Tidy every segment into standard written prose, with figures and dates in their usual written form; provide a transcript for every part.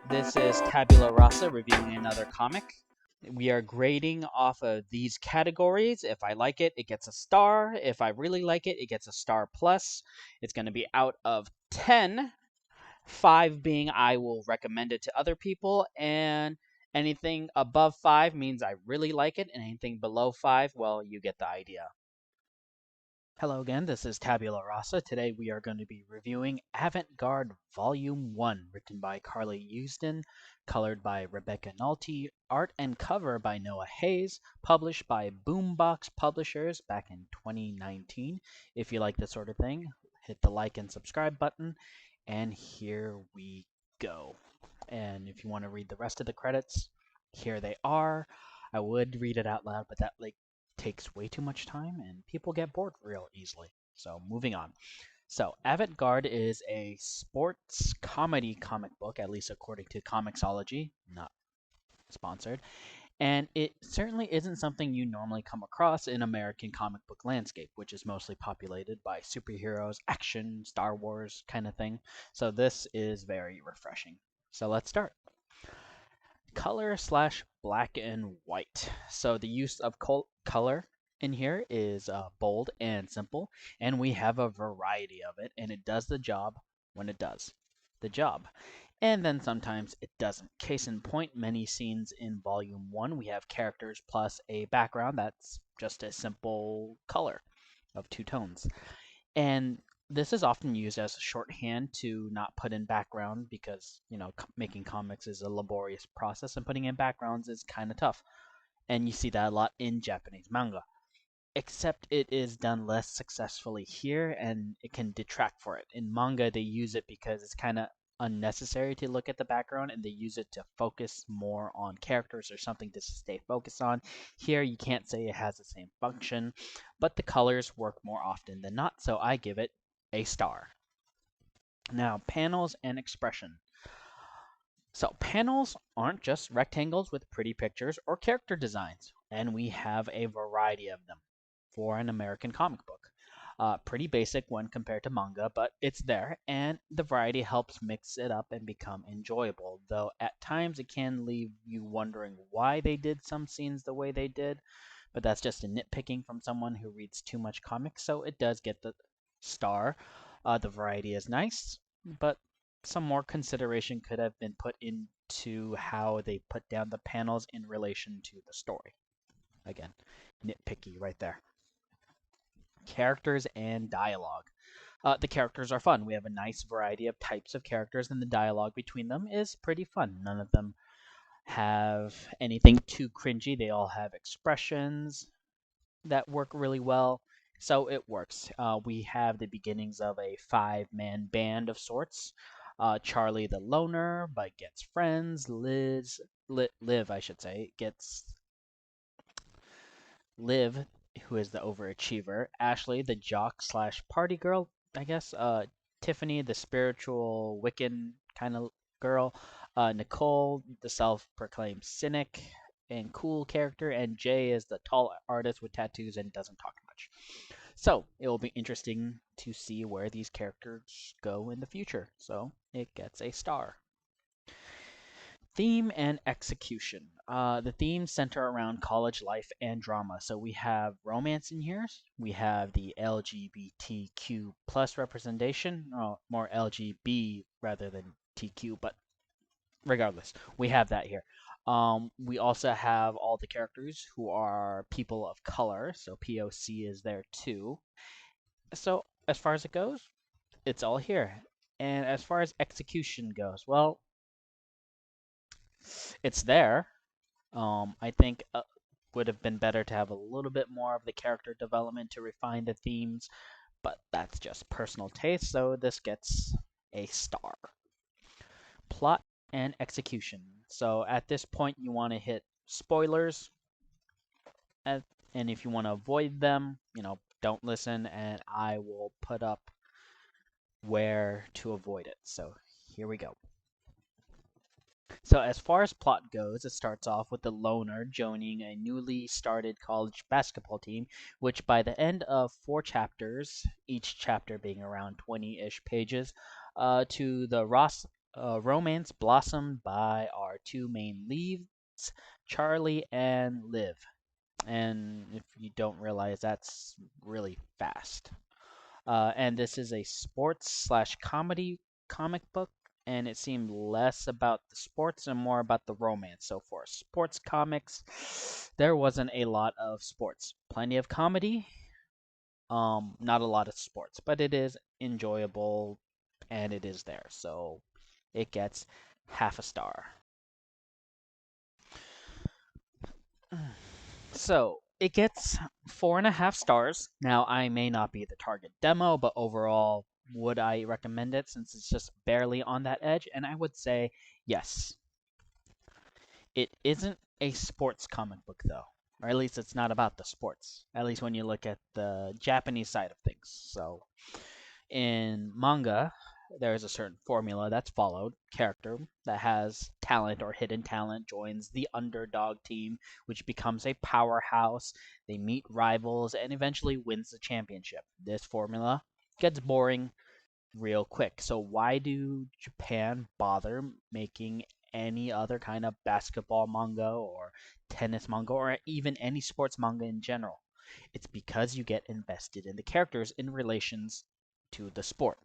This is Tabula Rasa reviewing another comic. We are grading off of these categories. If I like it, it gets a star. If I really like it, it gets a star plus. It's going to be out of 10, 5 being I will recommend it to other people, and anything above 5 means I really like it, and anything below 5, well, you get the idea. Hello again, this is Tabula Rasa. Today we are going to be reviewing Avant Guard Volume 1, written by Carly Usdin, colored by Rebecca Nalty, art and cover by Noah Hayes, published by Boombox Publishers back in 2019. If you like this sort of thing, hit the like and subscribe button, and here we go. And if you want to read the rest of the credits, here they are. I would read it out loud, but that takes way too much time and people get bored real easily. So moving on. So Avant Guard is a sports comedy comic book, at least according to Comixology, not sponsored, and it certainly isn't something you normally come across in American comic book landscape, which is mostly populated by superheroes, action, Star Wars kind of thing. So this is very refreshing. So let's start. Color slash black and white. So the use of color in here is bold and simple, and we have a variety of it, and it does the job when it does the job. And then sometimes it doesn't. Case in point, many scenes in Volume 1, we have characters plus a background that's just a simple color of two tones. And this is often used as a shorthand to not put in background because, making comics is a laborious process and putting in backgrounds is kind of tough. And you see that a lot in Japanese manga. Except it is done less successfully here and it can detract for it. In manga, they use it because it's kind of unnecessary to look at the background and they use it to focus more on characters or something to stay focused on. Here, you can't say it has the same function, but the colors work more often than not, so I give it a star. Now, panels and expression. So, panels aren't just rectangles with pretty pictures or character designs, and we have a variety of them for an American comic book. Pretty basic when compared to manga, but it's there, and the variety helps mix it up and become enjoyable, though at times it can leave you wondering why they did some scenes the way they did, but that's just a nitpicking from someone who reads too much comics, so it does get the star. The variety is nice, but some more consideration could have been put into how they put down the panels in relation to the story. Again, nitpicky right there. Characters and dialogue. The characters are fun. We have a nice variety of types of characters, and the dialogue between them is pretty fun. None of them have anything too cringy. They all have expressions that work really well. So it works. We have the beginnings of a 5-man band of sorts. Charlie the loner, but gets friends. Liv, I should say, gets Liv, who is the overachiever. Ashley, the jock slash party girl, I guess. Tiffany, the spiritual Wiccan kind of girl. Nicole, the self-proclaimed cynic and cool character, and Jay is the tall artist with tattoos and doesn't talk much. So it will be interesting to see where these characters go in the future. So it gets a star. Theme and execution. The themes center around college life and drama. So we have romance in here. We have the LGBTQ plus representation, more LGB rather than TQ, but regardless, we have that here. We also have all the characters who are people of color, so POC is there too. So as far as it goes, it's all here. And as far as execution goes, well, it's there. I think would have been better to have a little bit more of the character development to refine the themes, but that's just personal taste, so this gets a star. Plot and execution. So at this point, you want to hit spoilers, and if you want to avoid them, don't listen, and I will put up where to avoid it. So here we go. So as far as plot goes, it starts off with the loner joining a newly started college basketball team, which by the end of 4 chapters, each chapter being around 20-ish pages, to the romance blossomed by our two main leads, Charlie and Liv. And if you don't realize, that's really fast. And this is a sports slash comedy comic book, and it seemed less about the sports and more about the romance. So for sports comics, there wasn't a lot of sports. Plenty of comedy, not a lot of sports, but it is enjoyable and it is there. So it gets half a star. So it gets 4.5 stars. Now, I may not be the target demo, but overall, would I recommend it since it's just barely on that edge? And I would say yes. It isn't a sports comic book, though, or at least it's not about the sports, at least when you look at the Japanese side of things. So in manga, there is a certain formula that's followed. Character that has talent or hidden talent joins the underdog team, which becomes a powerhouse. They meet rivals and eventually wins the championship. This formula gets boring real quick. So why do Japan bother making any other kind of basketball manga or tennis manga or even any sports manga in general? It's because you get invested in the characters in relations to the sport.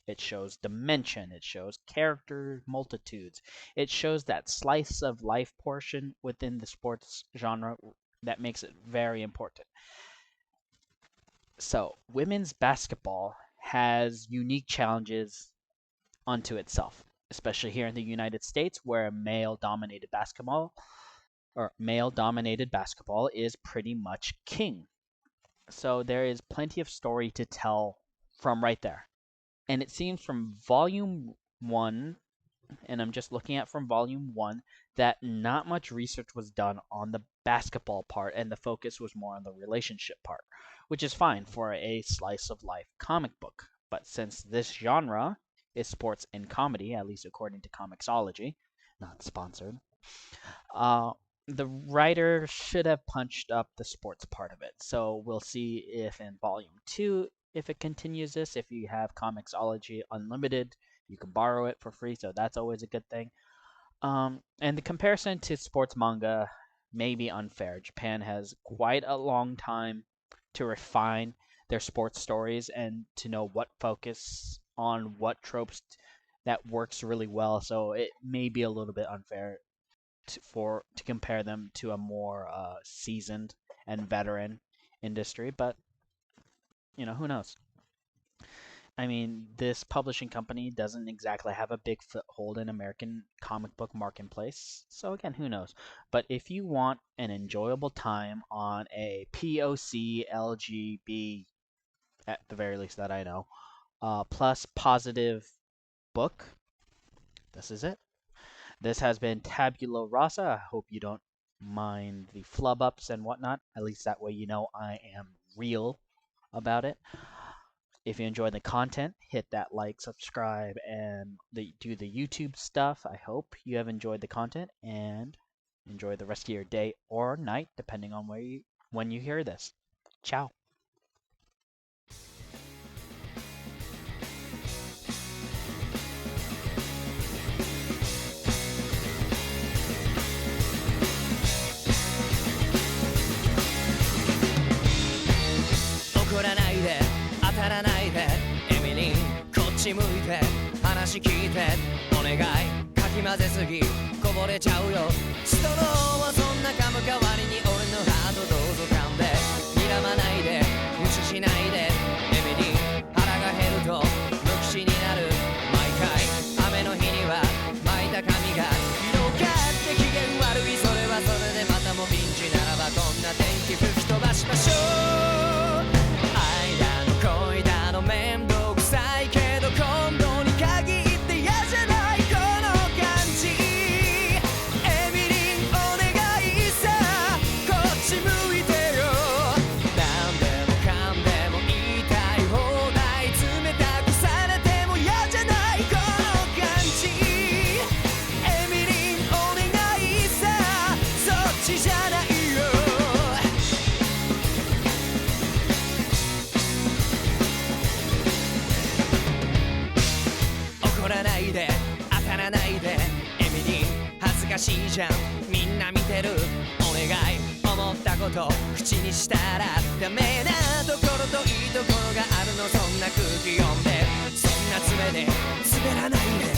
It shows dimension, it shows character multitudes, it shows that slice of life portion within the sports genre that makes it very important. So, women's basketball has unique challenges unto itself, especially here in the United States where male dominated basketball is pretty much king. So there is plenty of story to tell from right there. And it seems from volume 1, and I'm just looking at from volume 1, that not much research was done on the basketball part and the focus was more on the relationship part, which is fine for a slice of life comic book. But since this genre is sports and comedy, at least according to Comixology, not sponsored, uh, the writer should have punched up the sports part of it. So we'll see if in volume 2, if it continues this. If you have Comixology Unlimited, you can borrow it for free, so that's always a good thing. And the comparison to sports manga may be unfair. Japan has quite a long time to refine their sports stories and to know what focus on what tropes that works really well. So it may be a little bit unfair to compare them to a more seasoned and veteran industry, but who knows? I mean, this publishing company doesn't exactly have a big foothold in American comic book marketplace. So again, who knows? But if you want an enjoyable time on a POC LGB, at the very least that I know, plus positive book, this is it. This has been Tabula Rasa. I hope you don't mind the flub ups and whatnot. At least that way you know I am real about it. If you enjoy the content, hit that like, subscribe, and do the YouTube stuff. I hope you have enjoyed the content and enjoy the rest of your day or night, depending on when you hear this. Ciao. 怒らないで当たらないでエミリンこっち向いて話聞いてお願いかき混ぜすぎこぼれちゃうよストローはそんな噛む代わりに俺のハートどうぞ噛んで睨まないで無視しないでエミリン腹が減ると無口になる毎回雨の日には巻いた髪が色変わって機嫌悪いそれはそれでまたもピンチならばこんな天気吹き飛ばしましょう恋だの面倒くさいけど今度に限って嫌じゃないこの感じエミリンお願いさこっち向いてよ何でもかんでも言いたい放題冷たくされても嫌じゃないこの感じエミリンお願いさそっちじゃないよ怒らないで当たららないでエミリー恥ずかしいじゃんみんな見てるお願い思ったこと口にしたらダメなところといいところがあるのそんな空気読んでそんな爪で滑らないで